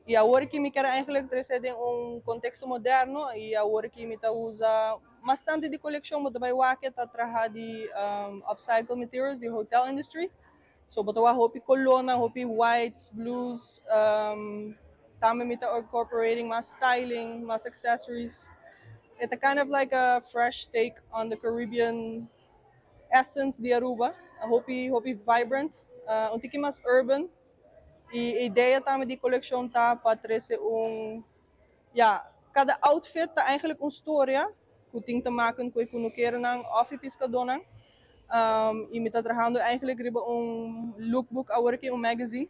E agora que me quero eigenlijk trazer em contexto moderno e agora que me usa bastante de coleção, mas também o tá trabalhar de upcycle materials de hotel industry. So but wa hopi colona, hopi whites, blues, também me incorporating mas styling, mas accessories. It's a kind of like a fresh take on the Caribbean essence de Aruba. Hopi vibrant, um tiki mas urban. E a ideia também de coleção tá para trazer cada outfit tá eigenlijk história que tem te maken com kunuqueiro nang of pescador nang. E me tá trabalhando eigenlijk riba lookbook agora que magazine.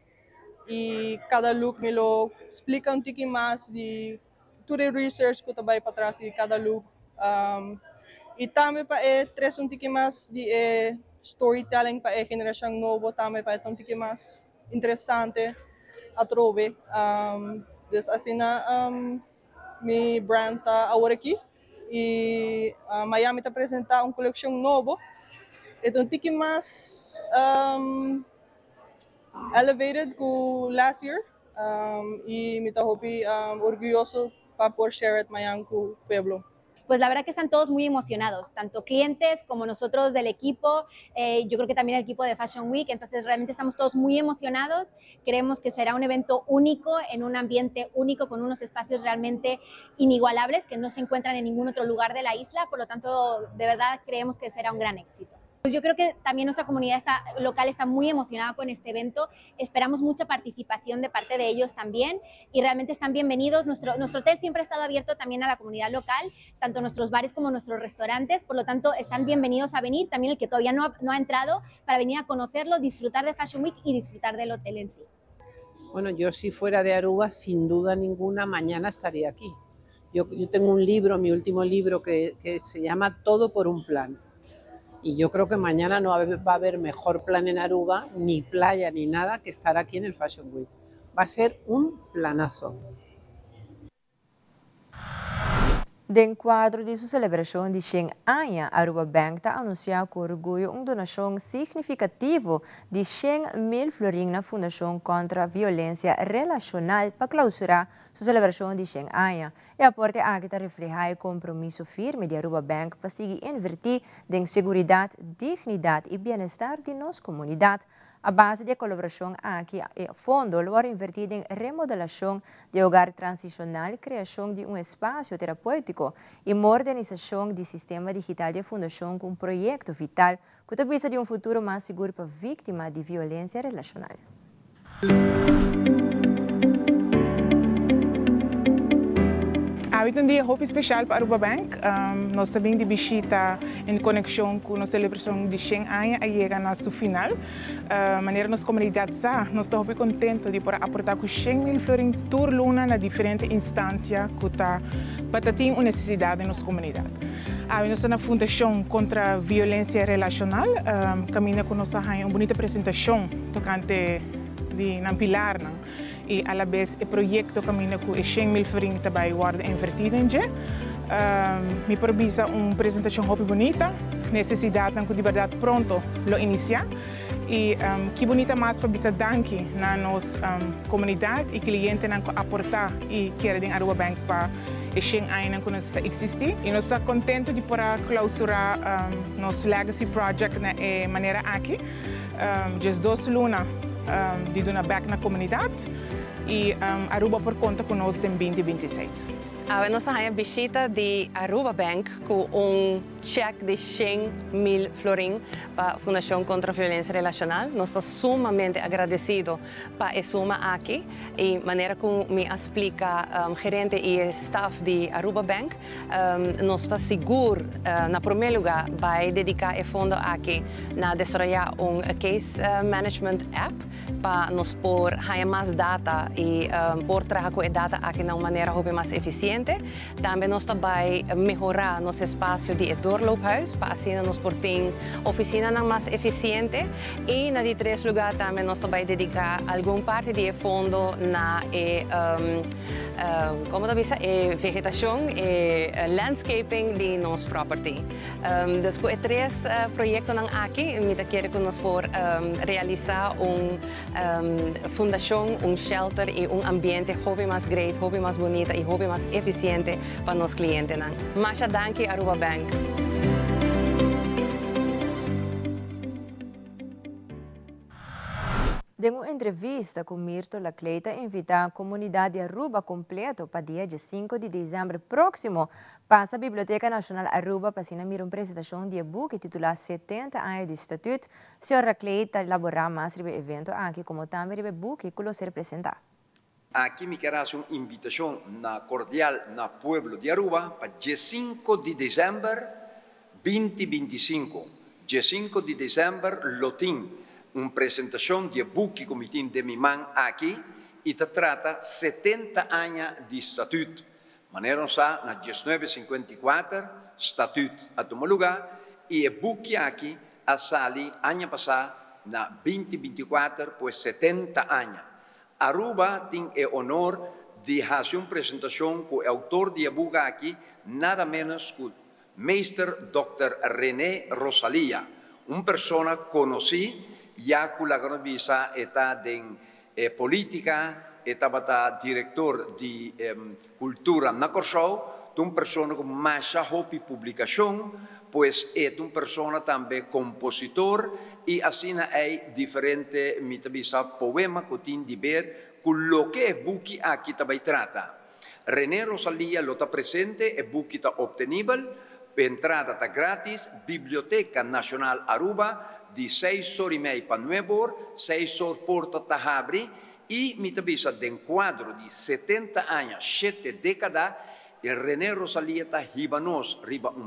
E cada look me lo explica tiki mais de tudo research que também para trás de cada look. E também para trazer tiki mais de storytelling para a geração nova também para tiki mais interessante a trove. Dus assim mi brand tá agora aqui e Miami tá apresentar coleção nova. É tiki mais elevated que last year e me tá hopi orgulhoso para por share it Miami com o pueblo. pues la verdad que están todos muy emocionados, tanto clientes como nosotros del equipo, yo creo que también el equipo de Fashion Week, entonces realmente estamos todos muy emocionados, creemos que será un evento único, en un ambiente único, con unos espacios realmente inigualables que no se encuentran en ningún otro lugar de la isla, por lo tanto, de verdad creemos que será un gran éxito. Pues yo creo que también nuestra comunidad local está muy emocionada con este evento, esperamos mucha participación de parte de ellos también y realmente están bienvenidos. Nuestro hotel siempre ha estado abierto también a la comunidad local, tanto nuestros bares como nuestros restaurantes, por lo tanto están bienvenidos a venir, también el que todavía no ha entrado, para venir a conocerlo, disfrutar de Fashion Week y disfrutar del hotel en sí. Bueno, yo si fuera de Aruba, sin duda ninguna, mañana estaría aquí. Yo tengo un libro, mi último libro, que se llama Todo por un plan. Y yo creo que mañana no va a haber mejor plan en Aruba, ni playa, ni nada, que estar aquí en el Fashion Week. Va a ser un planazo. De enquadro de sua celebração de 100 anos, Aruba Bank está anunciando com orgulho uma donação significativa de 100.000 florins na Fundação contra a Violência Relacional para clausurar sua celebração de 100 anos. E aporte aqui está reflejar o compromisso firme de Aruba Bank para seguir invertir em segurança, dignidade e bem-estar de nossa comunidade. A base de colaboração aqui é fundo foi invertido em remodelação de hogar transicional, criação de espaço terapêutico e modernização do sistema digital de fundação com um projeto vital que está visa de futuro mais seguro para vítimas de violência relacional. Hoje é um dia muito especial para Aruba Bank. Nós também de visita em conexão com a celebração de 100 anos a chegar na sua final. Maneira nossa comunidade está, nós estamos muito contentes de poder aportar com 100.000 florins por luna na diferentes instâncias que está para ter uma necessidade em nossa comunidade. Nós estamos na Fundação contra a Violência Relacional. Caminha com nós uma bonita apresentação tocante de pilar. E, à vez, o projeto caminha com 100.000 florins também guarda invertido em dia. Me provisa uma apresentação muito bonita, necessidade de verdade pronto lo iniciar. E que bonita mais para bisa danke na nossa comunidade e cliente não aportar e querer em Aruba Bank para 100 anos que nós está existir. E nós estamos contentes de poder clausurar nosso legacy project na maneira aqui. Just 2 lunas de dar back na comunidade. E Aruba por conta conosco em 2026. Nós temos a visita de Aruba Bank com cheque de 100.000 florins para a Fundação contra a Violência Relacional. Nós estamos sumamente agradecidos para a suma aqui e maneira como me explica gerente e staff de Aruba Bank. Nós estamos seguros, na primeiro lugar, vai dedicar o fundo aqui na desenvolver case management app para nós pôr mais data e por trazer com a data aqui de uma maneira mais eficiente. Também nós também melhorar nosso espaço de doorloophuis para assim nós ter oficina mais eficiente e na de 3 lugar também nós também dedicar alguma parte de fundo na como vegetação e landscaping de nossa property. Después 3 projetos aqui me quero que nós for realizar fundação, shelter e ambiente hobby mais great, hobby mais bonita e hobby mais eficiente para nossos clientes. Masha danke Aruba Bank. Em uma entrevista com Mirto Lacleita, invita a comunidade de Aruba completo para dia 5 de dezembro próximo. Passa a Biblioteca Nacional Aruba para uma apresentação de book titulado 70 anos de estatuto. O senhor Lacleita elaborar mais sobre o evento aqui, como também o book que se representa. Aqui me quero fazer uma invitação cordial no pueblo de Aruba para dia 5 de dezembro 2025. Dia 5 de dezembro, lotim. Uma apresentação de book que tem de minha mãe aqui e trata 70 anos de estatuto. Maneira sa na 1954 estatuto a tomar lugar e o book aqui a sali ano passado na 2024 por 70 anos. Aruba tem o honor de fazer uma apresentação com o autor de book aqui nada menos que o Meister Dr. René Rosalia, uma pessoa conhecida ya que la gran visa está en política, estaba diretor de cultura na Corsou, uma pessoa com mais hopi publicação, pois é uma pessoa também compositor e assim é diferente mitabisa poema que tem de ver com o que é buki aqui também trata. René Rosalia lo está presente e buki está obtenível, entrada está grátis, Biblioteca Nacional Aruba, de 6 horas e meia para 9 horas, 6 horas porta está abre e mitabisa de quadro de 70 anos, 7 décadas, e René Rosalia está riba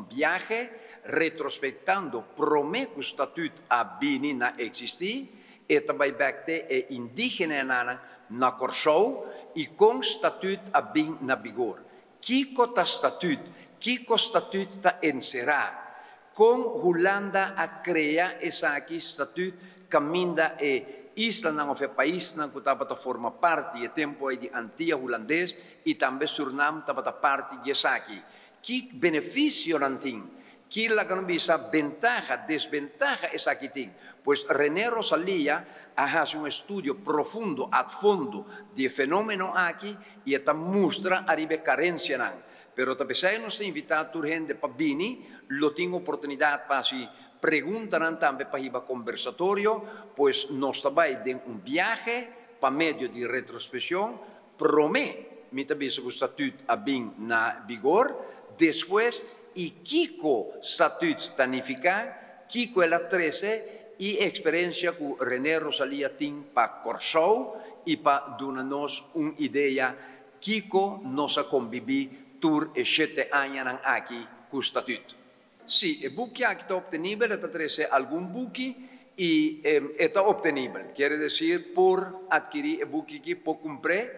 viaje, retrospectando prome que o estatuto a bini na existir, e também becte é indígena na Corsou, e com estatuto a bin na vigor. Kiko ta estatuto, Kiko estatuto ta encerrar. Com Holanda a criar essa aqui estatuto, caminda e isla não é país não que estava forma parte e tempo de antiga holandês e também Suriname estava parte de essa aqui. Que benefício não tem? Que lá que não bisa ventaja, desventaja essa aqui tem? Pois René Rosalia faz estudo profundo, a fundo, de fenômeno aqui e esta mostra a carência não. Pero também se nós invitado a gente para vir, lo tenho oportunidade para se perguntar também para ir conversatório, pois nós também temos viaje para meio de retrospecção, promete, me também se o estatuto a bem na vigor, depois e Kiko estatuto tanificar, Kiko ela 13 e experiência que René Rosalia tem para Corsou e para dar-nos uma ideia, Kiko nos convive tur e 7 anos aqui com o estatuto. Sim, o buque aqui está obtenível, está trazendo algum buque e está obtenível. Quer dizer, por adquirir o buque aqui, por comprar,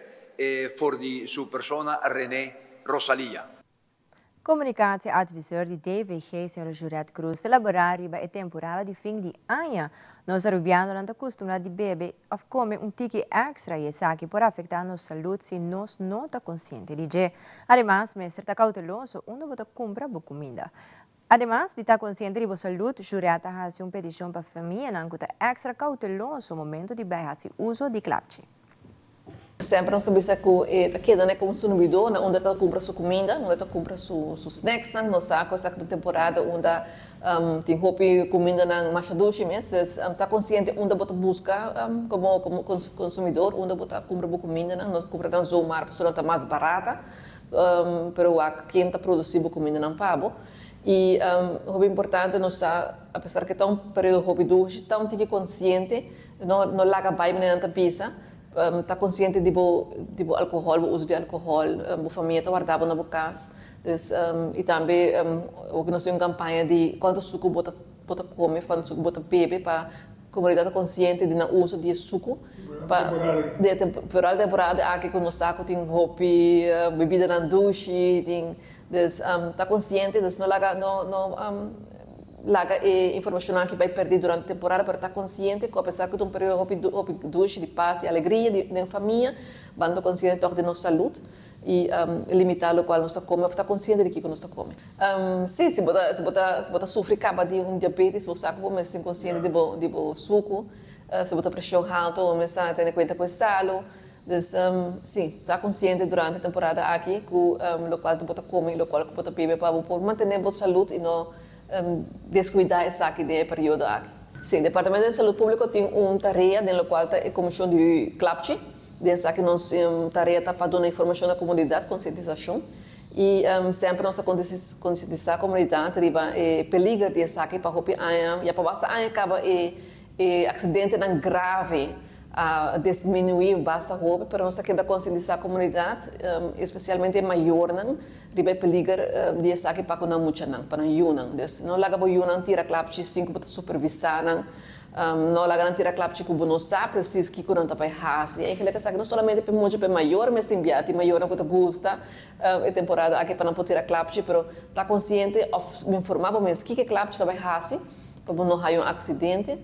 for de sua persona, René Rosalia. Comunicatie-adviseur de DVG, Sr. Juret Cruz, elaborar a temporada de fim de ano. Nós arubiando não acostumamos de beber ou comer tiki extra e isso aqui pode afetar nossa saúde se nós não estamos conscientes de que. Además, mestre está cauteloso onde você compra boa comida. Además de estar consciente de sua saúde, Juret faz uma petição para a família não está extra cauteloso no momento de fazer uso de clapche. Sempre nós sabemos que está quedando como consumidor, onde está compra sua comida, onde está compra seus snacks, não saco essa temporada onde tem roupa comida na machaduche, mas está consciente onde você busca como consumidor, onde você compra boa comida, não compra na Zomar, porque está mais barata, pero quem está produzindo comida não pago. E o importante nós apesar que está período roupa duche, está consciente, não larga vai menina na pisa. Está consciente de álcool, o uso de álcool, a família está guardada na casa. E também nós temos uma campanha de quanto suco você come, quanto suco você bebe, para a comunidade consciente de não uso de suco. Temporada aqui com nós saco tem roupa, bebida na duche, está consciente, não larga informação que vai perder durante a temporada para estar consciente que apesar que tem um período de de paz e alegria de família, vamos consciente de nossa saúde e limitar o qual nós comemos, estar consciente de que nós comemos. Sim, se você sofre de diabetes, você mas tem consciente de suco, se você pressão alta, você tem conta com o salo. Sim, está consciente durante a temporada aqui que o qual você come, o qual você bebe para manter a saúde e não descuidar essa aqui de período aqui. Sim, o Departamento de Saúde Pública tem uma tarefa na qual a comissão de CLAPCHI, dessa que nós tarefa para dar informação à comunidade, conscientização, e sempre nós conscientizar a comunidade de perigo de essa aqui para roupa e para basta acaba acidente não grave a diminuir basta roupa, para nós queda conscientizar a comunidade, especialmente maior não, riba peligar de essa aqui para não muita não, para não não, não laga bo não tira clapchi 5 para supervisar não laga não tira clapchi que não sabe preciso que não tá para hasi, é que essa não somente para muito para maior, mas tem biati maior não que gosta a temporada aqui para não poder clapchi, pero tá consciente of me informar para mas que clapchi tá para hasi, para não haver acidente.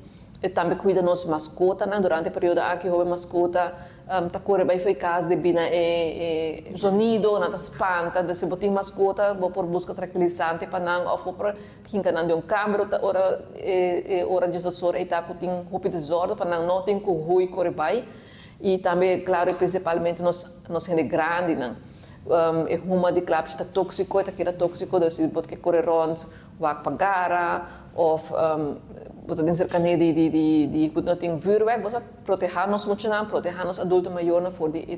E também cuida nossa mascota, durante o período aqui a mascota está correndo bem eficaz de bina sonido, não espanta, então se você tem mascota, vou por busca tranquilizante para não ou para quem can de câmera, hora de assessor e tá com tem roupa de desordem para não tem que ruir correr bem e também claro principalmente nós gente grande e uma de clubs está tóxico, está que tóxico, dus je moet correr rond, waar pagara, of botar in cercania de goed nothing vuurwerk, botar protegernos muito não, protegernos adultos maiores voor die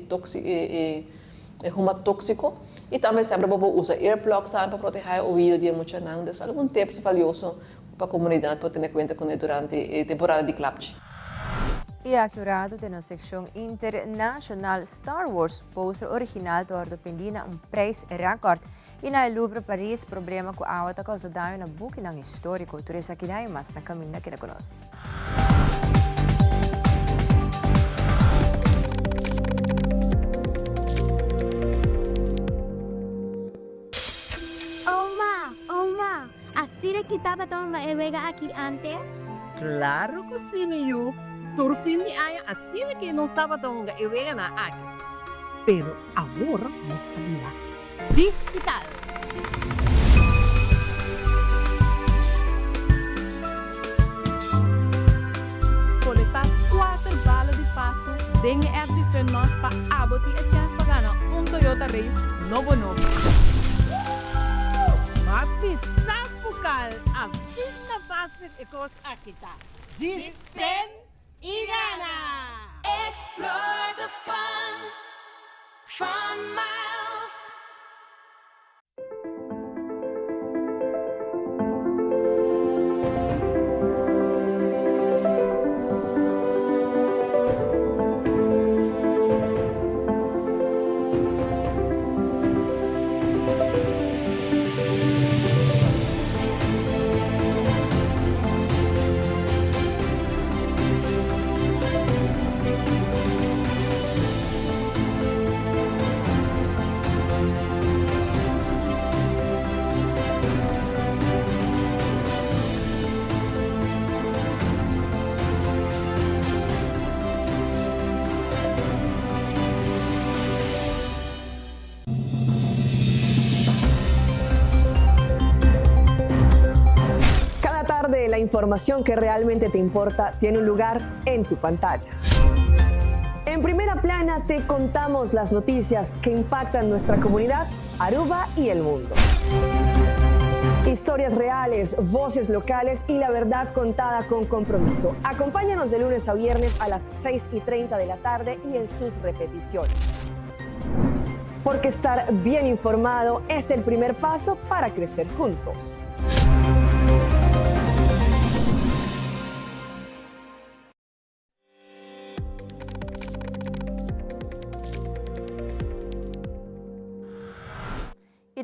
tóxico. E também sempre vamos usar earplugs para proteger o ouvido de muito não. Dus algum tips valioso para a comunidade para ter conta com durante a temporada de clubs. E accurato na secção internacional Star Wars, poster original tordo pendina prijs record. E na Louvre Paris, problema com a água está causando dano na book ng histórico. Turista aqui na mas na caminho que conosco. Oma, ¿así le quitaba toda la vega aquí antes? Claro que sí, niño. Por fin de año, así de que no estaba toda la vega na aquí. Pero ahora nos cambiará. Digital. Conectar 4 balas de pasto, dengue app de frenos para aboti a chance para ganar Toyota Race novo. Mas Sapucal, a vida fácil e cos aquita. Dispen e gana! Explore the fun miles. La información que realmente te importa tiene un lugar en tu pantalla. En Primera Plana te contamos las noticias que impactan nuestra comunidad, Aruba y el mundo. Historias reales, voces locales y la verdad contada con compromiso. Acompáñanos de lunes a viernes a las 6:30 de la tarde y en sus repeticiones. Porque estar bien informado es el primer paso para crecer juntos.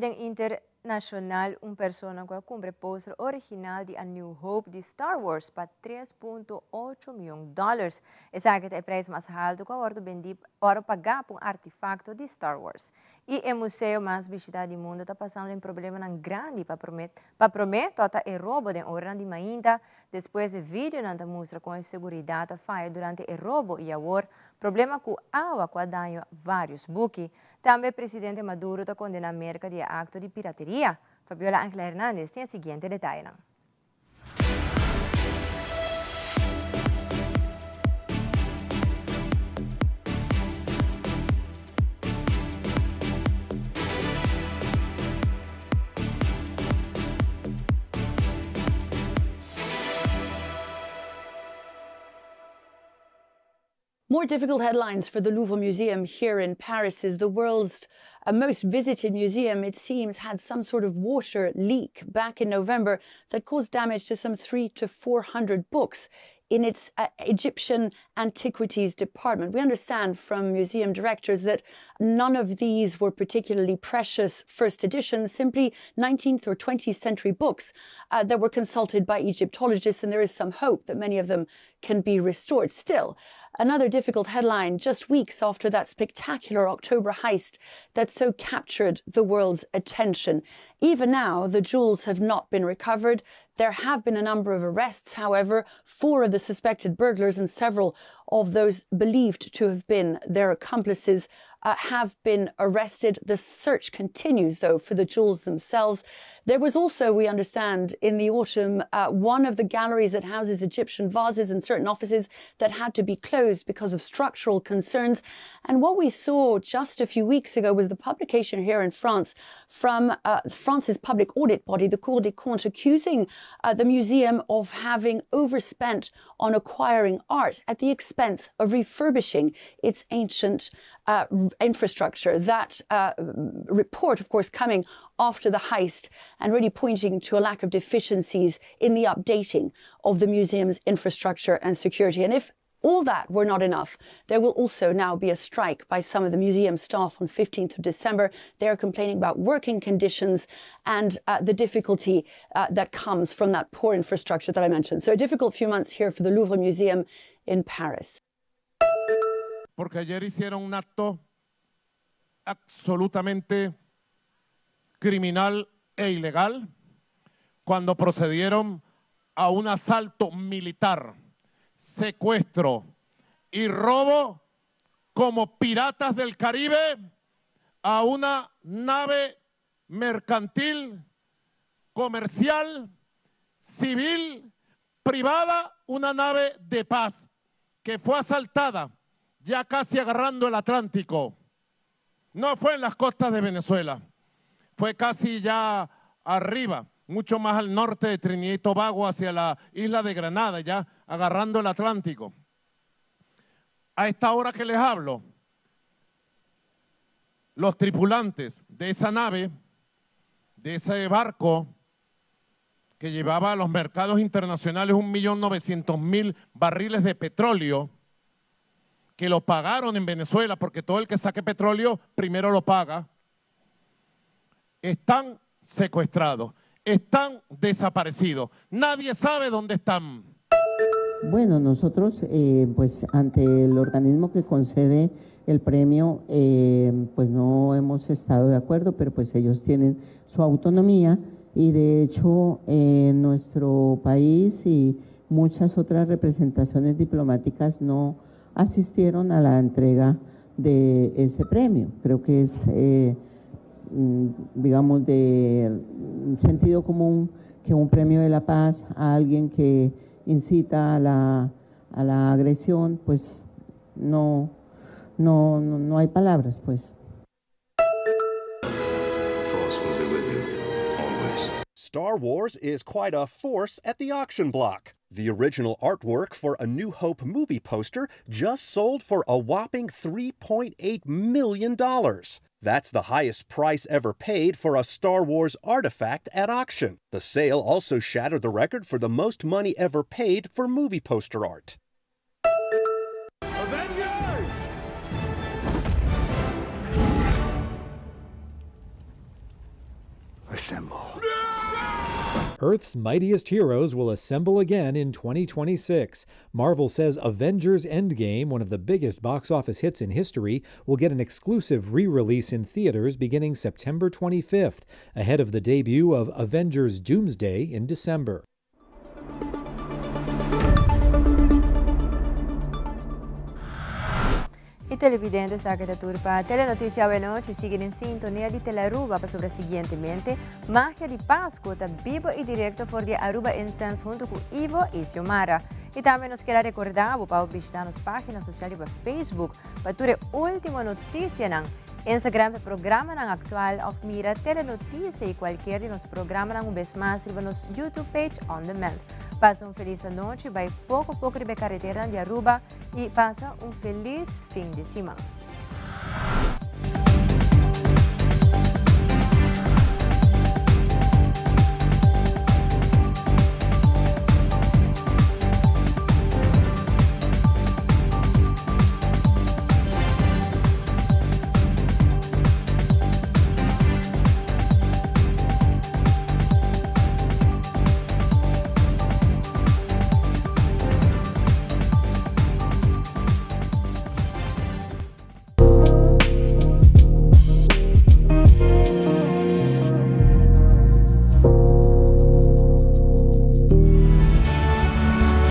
En internacional, una persona que cumple póster original de A New Hope de Star Wars para $3.8 millones. Esa es el precio más alto que ha vendido para pagar por un artefacto de Star Wars. Y el museo más visitado del mundo está pasando un problema grande para prometer el robo de oro de Mainda. Después el vídeo nos muestra con seguridad falla durante el robo y ahora problema con agua que daña varios buques. También el presidente Maduro está condenando a América de acto de piratería. Fabiola Ángela Hernández tiene el siguiente detalle. More difficult headlines for the Louvre Museum here in Paris is the world's most visited museum, it seems, had some sort of water leak back in November that caused damage to some 300 to 400 books in its Egyptian antiquities department. We understand from museum directors that none of these were particularly precious first editions, simply 19th or 20th century books that were consulted by Egyptologists, and there is some hope that many of them can be restored. Still, another difficult headline just weeks after that spectacular October heist that so captured the world's attention. Even now, the jewels have not been recovered. There have been a number of arrests, however. 4 of the suspected burglars and several of those believed to have been their accomplices have been arrested. The search continues, though, for the jewels themselves. There was also, we understand, in the autumn, one of the galleries that houses Egyptian vases and certain offices that had to be closed because of structural concerns. And what we saw just a few weeks ago was the publication here in France from France's public audit body, the Cour des Comptes, accusing the museum of having overspent on acquiring art at the expense of refurbishing its ancient infrastructure. That report, of course, coming after the heist and really pointing to a lack of deficiencies in the updating of the museum's infrastructure and security. And if all that were not enough, there will also now be a strike by some of the museum staff on 15th of December. They are complaining about working conditions and the difficulty that comes from that poor infrastructure that I mentioned. So a difficult few months here for the Louvre Museum in Paris. Porque ayer hicieron un acto absolutamente criminal e ilegal cuando procedieron a un asalto militar, secuestro y robo como piratas del Caribe a una nave mercantil, comercial, civil, privada, una nave de paz que fue asaltada ya casi agarrando el Atlántico. No fue en las costas de Venezuela, fue casi ya arriba, mucho más al norte de Trinidad y Tobago, hacia la isla de Granada, ya agarrando el Atlántico. A esta hora que les hablo, los tripulantes de esa nave, de ese barco que llevaba a los mercados internacionales 1.900.000 barriles de petróleo, que lo pagaron en Venezuela, porque todo el que saque petróleo primero lo paga, están secuestrados, están desaparecidos. Nadie sabe dónde están. Bueno, nosotros, pues ante el organismo que concede el premio, pues no hemos estado de acuerdo, pero pues ellos tienen su autonomía y de hecho nuestro país y muchas otras representaciones diplomáticas no asistieron a la entrega de ese premio. Creo que es, digamos, de sentido común que un premio de la paz a alguien que incita a la agresión, pues no hay palabras, pues. Star Wars is quite a force at the auction block. The original artwork for A New Hope movie poster just sold for a whopping $3.8 million. That's the highest price ever paid for a Star Wars artifact at auction. The sale also shattered the record for the most money ever paid for movie poster art. Assemble. Earth's mightiest heroes will assemble again in 2026. Marvel says Avengers Endgame, one of the biggest box office hits in history, will get an exclusive re-release in theaters beginning September 25th, ahead of the debut of Avengers Doomsday in December. Y televidentes sa Turpa, Telenoticia Noche siguen en sintonía de Telearuba para sobre siguientemente Magia de Pascua, vivo y directo por de Aruba Incense junto con Ivo y Xiomara. Y también nos queda recordar para visitar nuestras páginas sociales para Facebook para tu última noticia ng Instagram para programa ng actual of Mira Telenoticia y cualquier de los programas ng vez más en nuestro YouTube page on demand. Pasa una feliz noche, vai poco a poco de carretera de Aruba y pasa un feliz fin de semana.